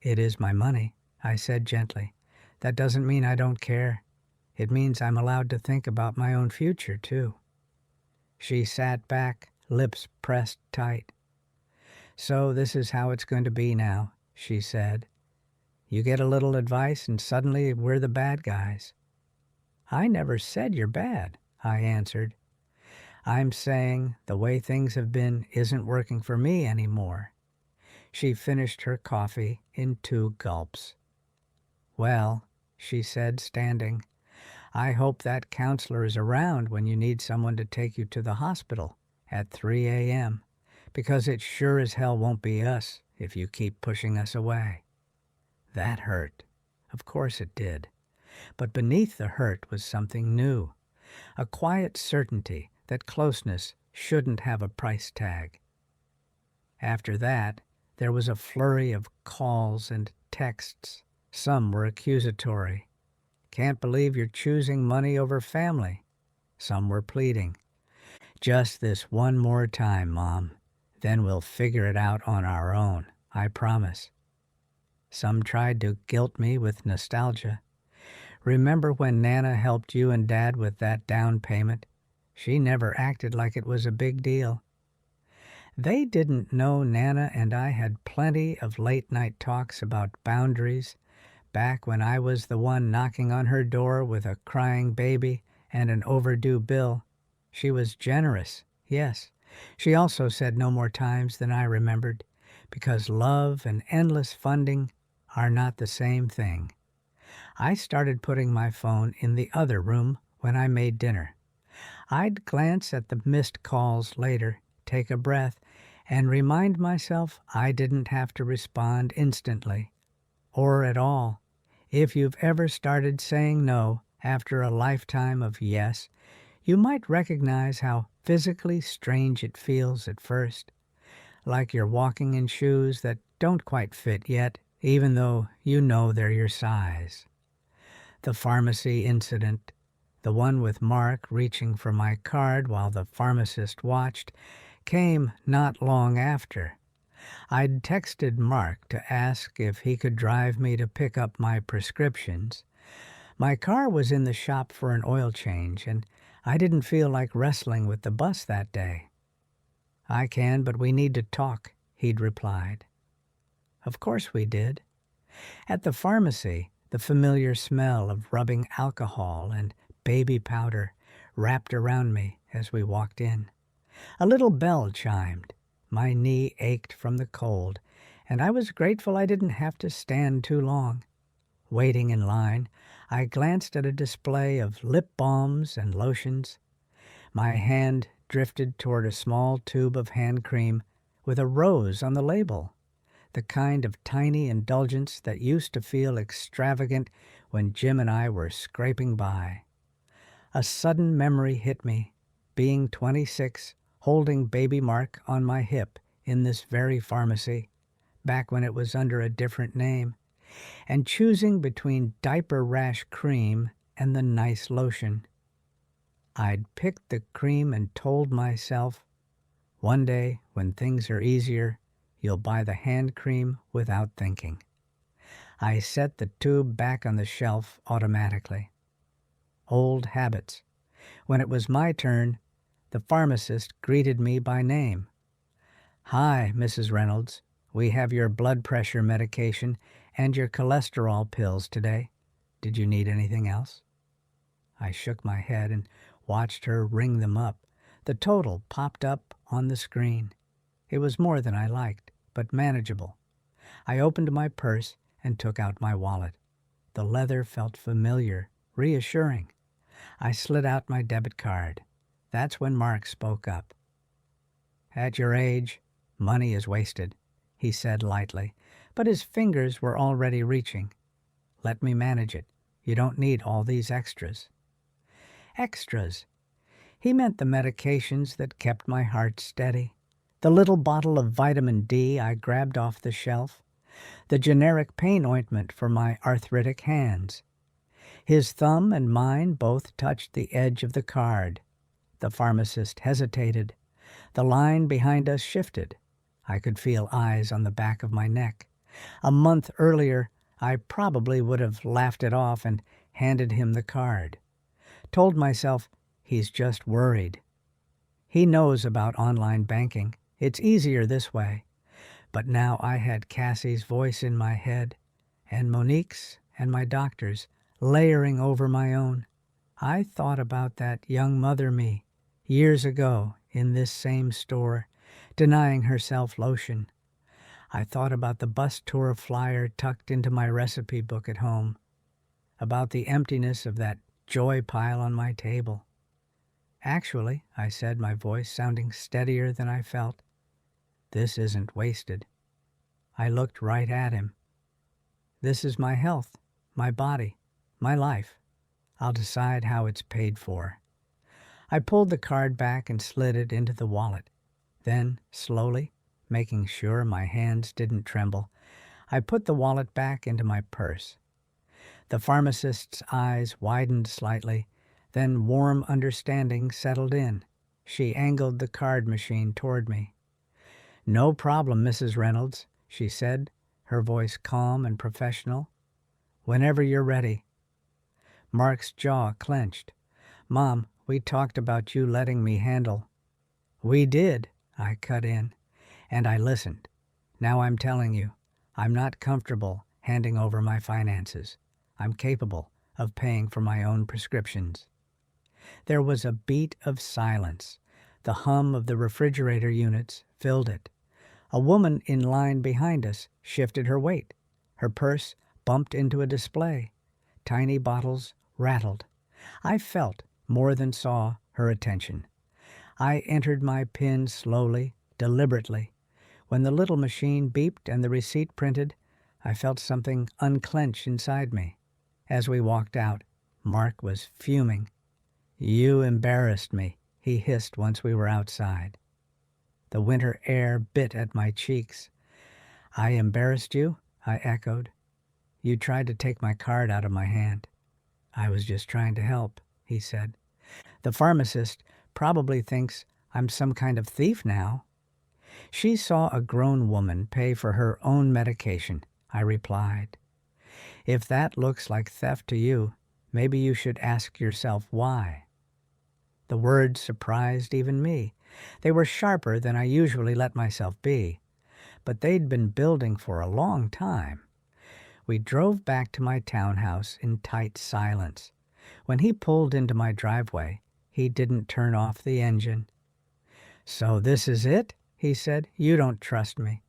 It is my money, I said gently. That doesn't mean I don't care. It means I'm allowed to think about my own future, too. She sat back, lips pressed tight. So this is how it's going to be now, she said. You get a little advice and suddenly we're the bad guys. I never said you're bad, I answered. I'm saying the way things have been isn't working for me anymore. She finished her coffee in 2 gulps. Well, she said, standing, I hope that counselor is around when you need someone to take you to the hospital at 3 a.m., because it sure as hell won't be us if you keep pushing us away. That hurt. Of course it did. But beneath the hurt was something new, a quiet certainty that closeness shouldn't have a price tag. After that, there was a flurry of calls and texts. Some were accusatory. Can't believe you're choosing money over family. Some were pleading. Just this one more time, Mom. Then we'll figure it out on our own, I promise. Some tried to guilt me with nostalgia. Remember when Nana helped you and Dad with that down payment? She never acted like it was a big deal. They didn't know Nana and I had plenty of late-night talks about boundaries, back when I was the one knocking on her door with a crying baby and an overdue bill. She was generous, yes. She also said no more times than I remembered, because love and endless funding are not the same thing. I started putting my phone in the other room when I made dinner. I'd glance at the missed calls later, take a breath, and remind myself I didn't have to respond instantly, or at all. If you've ever started saying no after a lifetime of yes, you might recognize how physically strange it feels at first, like you're walking in shoes that don't quite fit yet, even though you know they're your size. The pharmacy incident, the one with Mark reaching for my card while the pharmacist watched, came not long after. I'd texted Mark to ask if he could drive me to pick up my prescriptions. My car was in the shop for an oil change, and I didn't feel like wrestling with the bus that day. "I can, but we need to talk," he'd replied. Of course we did. At the pharmacy, the familiar smell of rubbing alcohol and baby powder wrapped around me as we walked in. A little bell chimed. My knee ached from the cold, and I was grateful I didn't have to stand too long. Waiting in line, I glanced at a display of lip balms and lotions. My hand drifted toward a small tube of hand cream with a rose on the label, the kind of tiny indulgence that used to feel extravagant when Jim and I were scraping by. A sudden memory hit me, being 26, holding baby Mark on my hip in this very pharmacy, back when it was under a different name, and choosing between diaper rash cream and the nice lotion. I'd picked the cream and told myself, one day when things are easier, you'll buy the hand cream without thinking. I set the tube back on the shelf automatically. Old habits. When it was my turn, the pharmacist greeted me by name. "Hi, Mrs. Reynolds. We have your blood pressure medication and your cholesterol pills today. Did you need anything else?" I shook my head and watched her ring them up. The total popped up on the screen. It was more than I liked, but manageable. I opened my purse and took out my wallet. The leather felt familiar, reassuring. I slid out my debit card. That's when Mark spoke up. "At your age, money is wasted," he said lightly, but his fingers were already reaching. "Let me manage it. You don't need all these extras." Extras. He meant the medications that kept my heart steady, the little bottle of vitamin D I grabbed off the shelf, the generic pain ointment for my arthritic hands. His thumb and mine both touched the edge of the card. The pharmacist hesitated. The line behind us shifted. I could feel eyes on the back of my neck. A month earlier, I probably would have laughed it off and handed him the card. Told myself, he's just worried. He knows about online banking. It's easier this way. But now I had Cassie's voice in my head, and Monique's and my doctor's layering over my own. I thought about that young mother me, years ago in this same store, denying herself lotion. I thought about the bus tour flyer tucked into my recipe book at home, about the emptiness of that joy pile on my table. "Actually," I said, my voice sounding steadier than I felt, "this isn't wasted." I looked right at him. "This is my health, my body, my life. I'll decide how it's paid for." I pulled the card back and slid it into the wallet. Then, slowly, making sure my hands didn't tremble, I put the wallet back into my purse. The pharmacist's eyes widened slightly, then warm understanding settled in. She angled the card machine toward me. "No problem, Mrs. Reynolds," she said, her voice calm and professional. "Whenever you're ready." Mark's jaw clenched. "Mom, we talked about you letting me handle." "We did," I cut in, "and I listened. Now I'm telling you, I'm not comfortable handing over my finances. I'm capable of paying for my own prescriptions." There was a beat of silence. The hum of the refrigerator units filled it. A woman in line behind us shifted her weight. Her purse bumped into a display. Tiny bottles rattled. I felt, more than saw, her attention. I entered my PIN slowly, deliberately. When the little machine beeped and the receipt printed, I felt something unclench inside me. As we walked out, Mark was fuming. "You embarrassed me," he hissed once we were outside. The winter air bit at my cheeks. "I embarrassed you?" I echoed. "You tried to take my card out of my hand." "I was just trying to help," he said. "The pharmacist probably thinks I'm some kind of thief now." "She saw a grown woman pay for her own medication," I replied. "If that looks like theft to you, maybe you should ask yourself why." The words surprised even me. They were sharper than I usually let myself be, but they'd been building for a long time. We drove back to my townhouse in tight silence. When he pulled into my driveway, he didn't turn off the engine. "So this is it?" he said. "You don't trust me."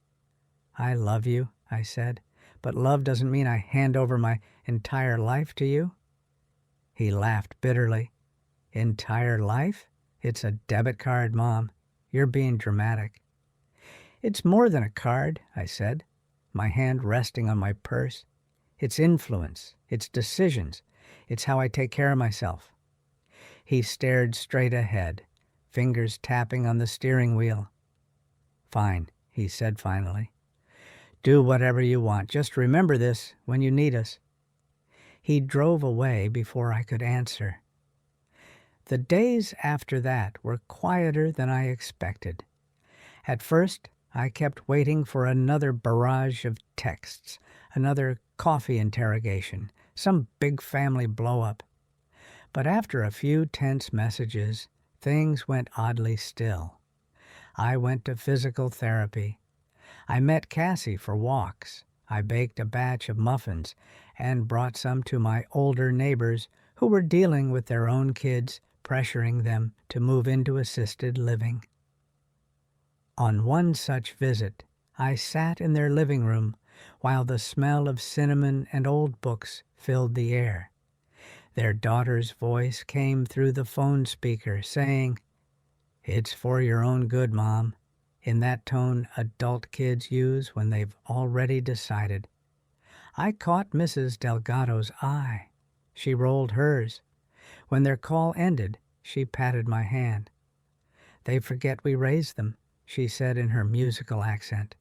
"I love you," I said, "but love doesn't mean I hand over my entire life to you." He laughed bitterly. "Entire life? It's a debit card, Mom. You're being dramatic." "It's more than a card," I said, my hand resting on my purse. "It's influence. It's decisions. It's how I take care of myself." He stared straight ahead, fingers tapping on the steering wheel. "Fine," he said finally. "Do whatever you want. Just remember this when you need us." He drove away before I could answer. The days after that were quieter than I expected. At first, I kept waiting for another barrage of texts, another coffee interrogation, some big family blow-up. But after a few tense messages, things went oddly still. I went to physical therapy. I met Cassie for walks. I baked a batch of muffins and brought some to my older neighbors who were dealing with their own kids, pressuring them to move into assisted living. On one such visit, I sat in their living room while the smell of cinnamon and old books filled the air. Their daughter's voice came through the phone speaker saying, "It's for your own good, Mom," in that tone adult kids use when they've already decided. I caught Mrs. Delgado's eye. She rolled hers. When their call ended, she patted my hand. "They forget we raised them," she said in her musical accent.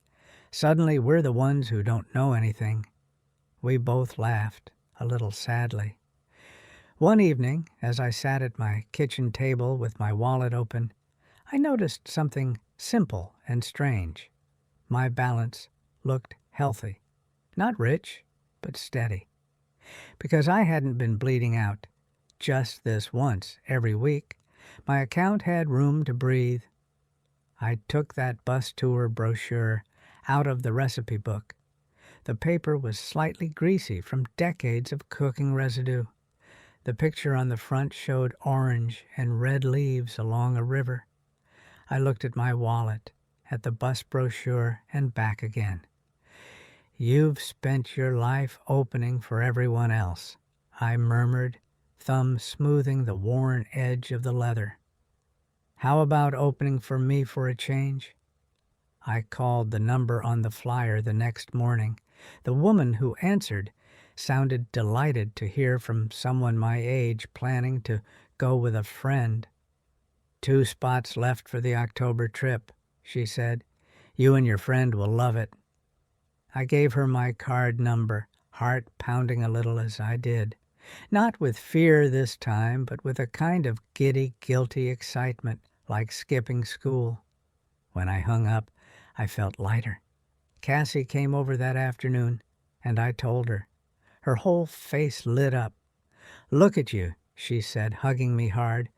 "Suddenly we're the ones who don't know anything." We both laughed, a little sadly. One evening, as I sat at my kitchen table with my wallet open, I noticed something simple and strange. My balance looked healthy. Not rich, but steady. Because I hadn't been bleeding out just this once every week, my account had room to breathe. I took that bus tour brochure out of the recipe book. The paper was slightly greasy from decades of cooking residue. The picture on the front showed orange and red leaves along a river. I looked at my wallet, at the bus brochure, and back again. "You've spent your life opening for everyone else," I murmured, thumb smoothing the worn edge of the leather. "How about opening for me for a change?" I called the number on the flyer the next morning. The woman who answered sounded delighted to hear from someone my age planning to go with a friend. "2 spots left for the October trip," she said. "You and your friend will love it." I gave her my card number, heart pounding a little as I did. Not with fear this time, but with a kind of giddy, guilty excitement, like skipping school. When I hung up, I felt lighter. Cassie came over that afternoon, and I told her. Her whole face lit up. "Look at you," she said, hugging me hard.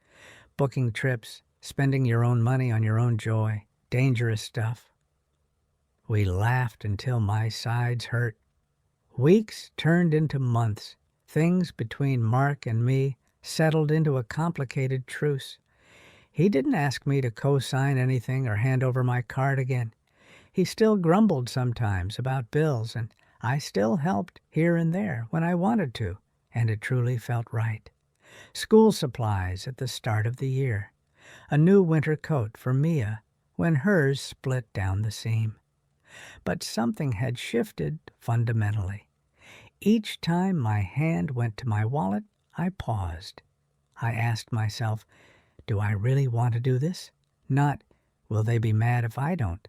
"Booking trips, spending your own money on your own joy. Dangerous stuff." We laughed until my sides hurt. Weeks turned into months. Things between Mark and me settled into a complicated truce. He didn't ask me to co-sign anything or hand over my card again. He still grumbled sometimes about bills, and I still helped here and there when I wanted to, and it truly felt right. School supplies at the start of the year. A new winter coat for Mia when hers split down the seam. But something had shifted fundamentally. Each time my hand went to my wallet, I paused. I asked myself, do I really want to do this? Not, will they be mad if I don't?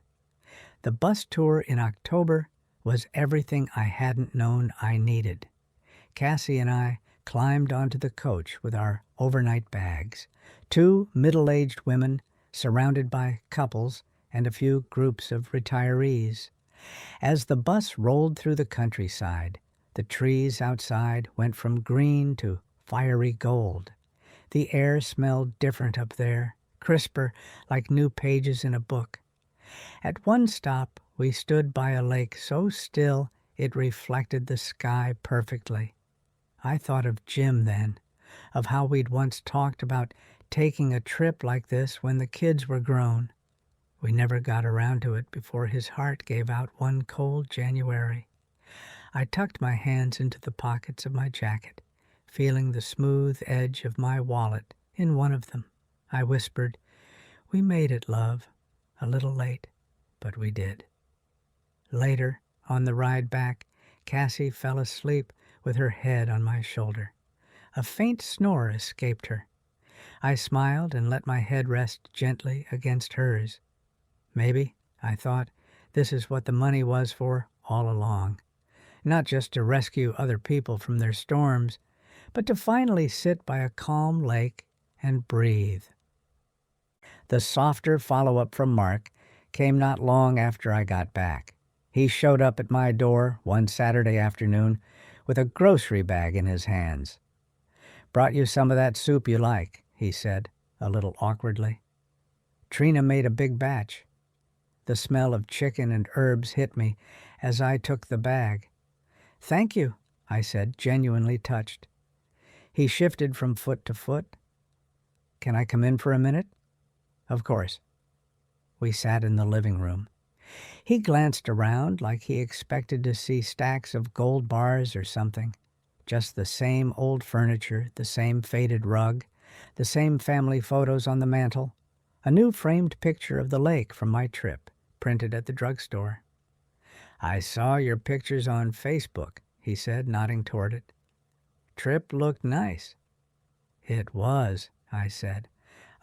The bus tour in October was everything I hadn't known I needed. Cassie and I climbed onto the coach with our overnight bags. 2 middle-aged women surrounded by couples and a few groups of retirees. As the bus rolled through the countryside, the trees outside went from green to fiery gold. The air smelled different up there, crisper like new pages in a book. At one stop, we stood by a lake so still it reflected the sky perfectly. I thought of Jim then, of how we'd once talked about taking a trip like this when the kids were grown. We never got around to it before his heart gave out one cold January. I tucked my hands into the pockets of my jacket, feeling the smooth edge of my wallet in one of them. I whispered, "We made it, love. A little late, but we did." Later, on the ride back, Cassie fell asleep with her head on my shoulder. A faint snore escaped her. I smiled and let my head rest gently against hers. Maybe, I thought, this is what the money was for all along. Not just to rescue other people from their storms, but to finally sit by a calm lake and breathe. The softer follow-up from Mark came not long after I got back. He showed up at my door one Saturday afternoon with a grocery bag in his hands. "Brought you some of that soup you like," he said, a little awkwardly. "Trina made a big batch." The smell of chicken and herbs hit me as I took the bag. "Thank you," I said, genuinely touched. He shifted from foot to foot. "Can I come in for a minute?" "Of course." We sat in the living room. He glanced around like he expected to see stacks of gold bars or something. Just the same old furniture, the same faded rug, the same family photos on the mantel, a new framed picture of the lake from my trip, printed at the drugstore. "I saw your pictures on Facebook," he said, nodding toward it. "Trip looked nice." "It was," I said.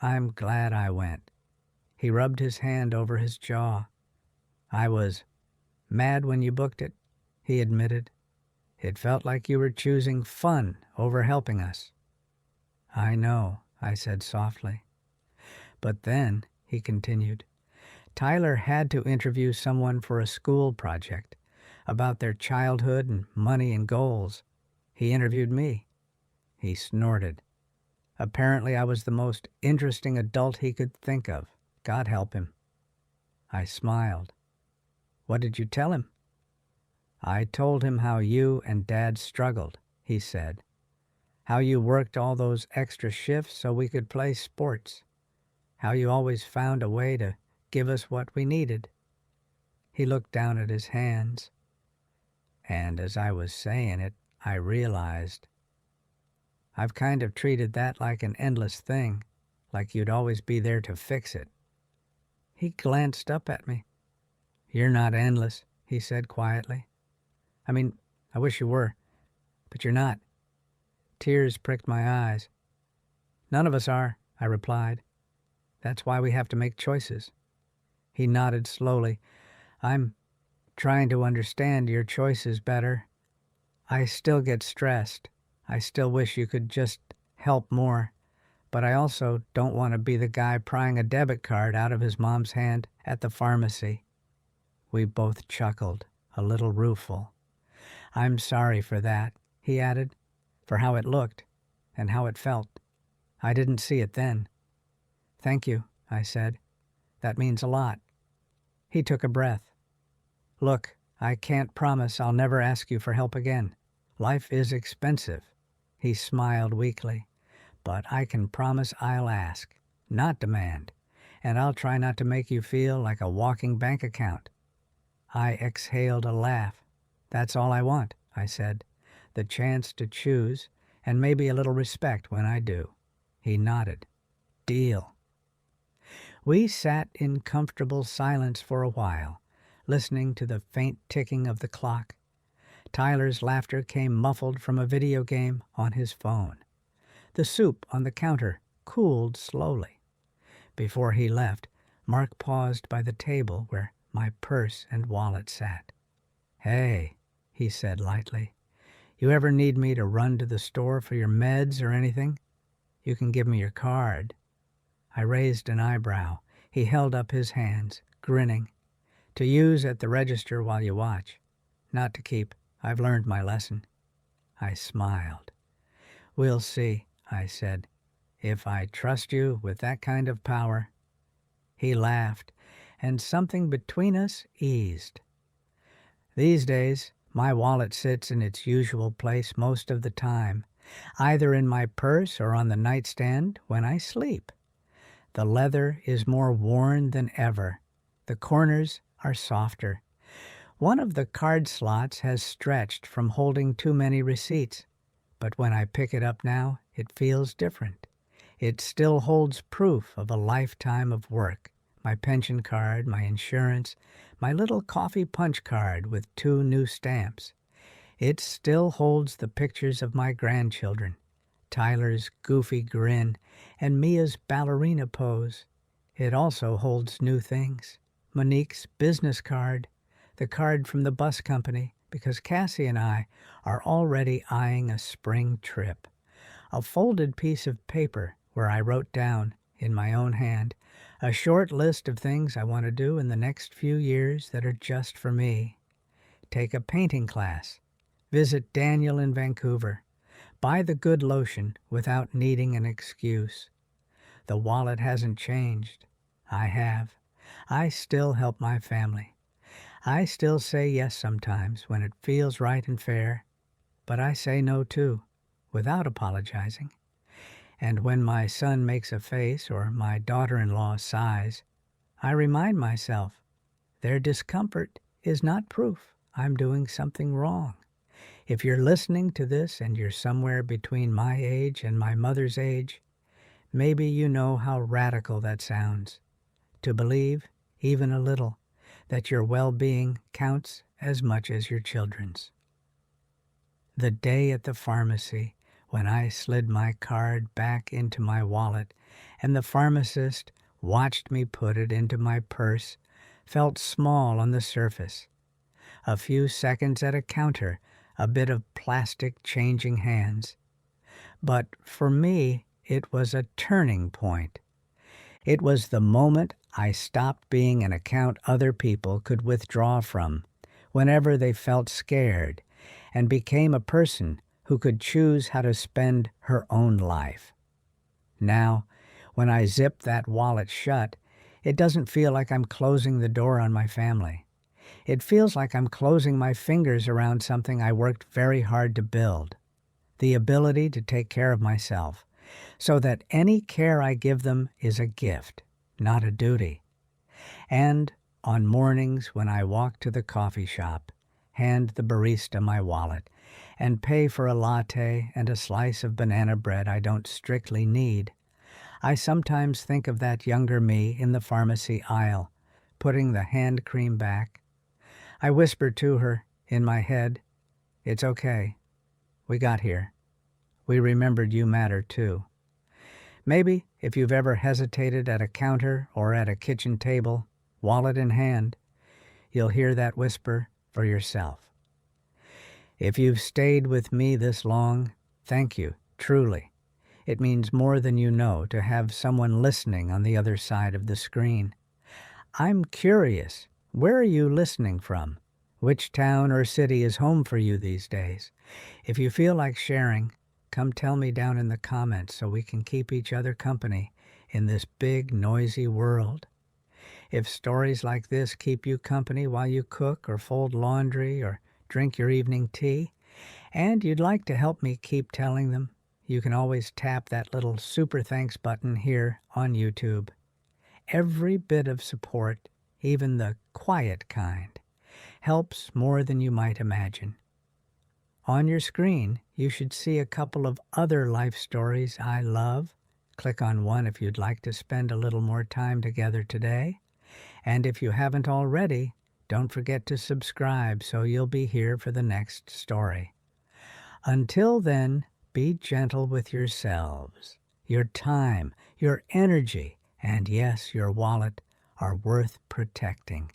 "I'm glad I went." He rubbed his hand over his jaw. "I was mad when you booked it," he admitted. "It felt like you were choosing fun over helping us." "I know," I said softly. "But then," he continued, "Tyler had to interview someone for a school project about their childhood and money and goals. He interviewed me." He snorted. Apparently I was the most interesting adult he could think of. God help him. I smiled. "What did you tell him?" "I told him how you and Dad struggled," he said. "How you worked all those extra shifts so we could play sports. How you always found a way to give us what we needed." He looked down at his hands. And as I was saying it, I realized I've kind of treated that like an endless thing, like you'd always be there to fix it. He glanced up at me. "You're not endless," he said quietly. "I mean, I wish you were, but you're not." Tears pricked my eyes. "None of us are," I replied. "That's why we have to make choices." He nodded slowly. "I'm trying to understand your choices better. I still get stressed. I still wish you could just help more. But I also don't want to be the guy prying a debit card out of his mom's hand at the pharmacy." We both chuckled, a little rueful. "I'm sorry for that," he added, "for how it looked and how it felt. I didn't see it then." "Thank you," I said. "That means a lot." He took a breath. "Look, I can't promise I'll never ask you for help again. Life is expensive." He smiled weakly. "But I can promise I'll ask, not demand, and I'll try not to make you feel like a walking bank account." I exhaled a laugh. "That's all I want," I said. "The chance to choose, and maybe a little respect when I do." He nodded. "Deal." We sat in comfortable silence for a while, listening to the faint ticking of the clock. Tyler's laughter came muffled from a video game on his phone. The soup on the counter cooled slowly. Before he left, Mark paused by the table where my purse and wallet sat. "Hey," he said lightly, "you ever need me to run to the store for your meds or anything? You can give me your card." I raised an eyebrow. He held up his hands, grinning. "To use at the register while you watch. Not to keep. I've learned my lesson." I smiled. "We'll see," I said. if I trust you with that kind of power." He laughed, and something between us eased. These days, my wallet sits in its usual place most of the time, either in my purse or on the nightstand when I sleep. The leather is more worn than ever. The corners are softer. One of the card slots has stretched from holding too many receipts, but when I pick it up now, it feels different. It still holds proof of a lifetime of work. My pension card, my insurance, my little coffee punch card with 2 new stamps. It still holds the pictures of my grandchildren, Tyler's goofy grin, and Mia's ballerina pose. It also holds new things. Monique's business card, the card from the bus company, because Cassie and I are already eyeing a spring trip. A folded piece of paper where I wrote down, in my own hand, a short list of things I want to do in the next few years that are just for me. Take a painting class. Visit Daniel in Vancouver. Buy the good lotion without needing an excuse. The wallet hasn't changed. I have. I still help my family. I still say yes sometimes when it feels right and fair, but I say no too, without apologizing. And when my son makes a face or my daughter-in-law sighs, I remind myself their discomfort is not proof I'm doing something wrong. If you're listening to this and you're somewhere between my age and my mother's age, maybe you know how radical that sounds. To believe, even a little, that your well-being counts as much as your children's. The day at the pharmacy, when I slid my card back into my wallet and the pharmacist watched me put it into my purse, felt small on the surface. A few seconds at a counter, a bit of plastic changing hands. But for me, it was a turning point. It was the moment I stopped being an account other people could withdraw from whenever they felt scared and became a person who could choose how to spend her own life. Now, when I zip that wallet shut, it doesn't feel like I'm closing the door on my family. It feels like I'm closing my fingers around something I worked very hard to build. The ability to take care of myself, so that any care I give them is a gift, not a duty. And on mornings when I walk to the coffee shop, hand the barista my wallet, and pay for a latte and a slice of banana bread I don't strictly need, I sometimes think of that younger me in the pharmacy aisle, putting the hand cream back. I whisper to her, in my head, "It's okay. We got here. We remembered you matter too." Maybe if you've ever hesitated at a counter or at a kitchen table, wallet in hand, you'll hear that whisper for yourself. If you've stayed with me this long, thank you, truly. It means more than you know to have someone listening on the other side of the screen. I'm curious, where are you listening from? Which town or city is home for you these days? If you feel like sharing, come tell me down in the comments so we can keep each other company in this big, noisy world. If stories like this keep you company while you cook or fold laundry or drink your evening tea, and you'd like to help me keep telling them, you can always tap that little super thanks button here on YouTube. Every bit of support, even the quiet kind, helps more than you might imagine. On your screen, you should see a couple of other life stories I love. Click on one if you'd like to spend a little more time together today. And if you haven't already, don't forget to subscribe so you'll be here for the next story. Until then, be gentle with yourselves. Your time, your energy, and yes, your wallet are worth protecting.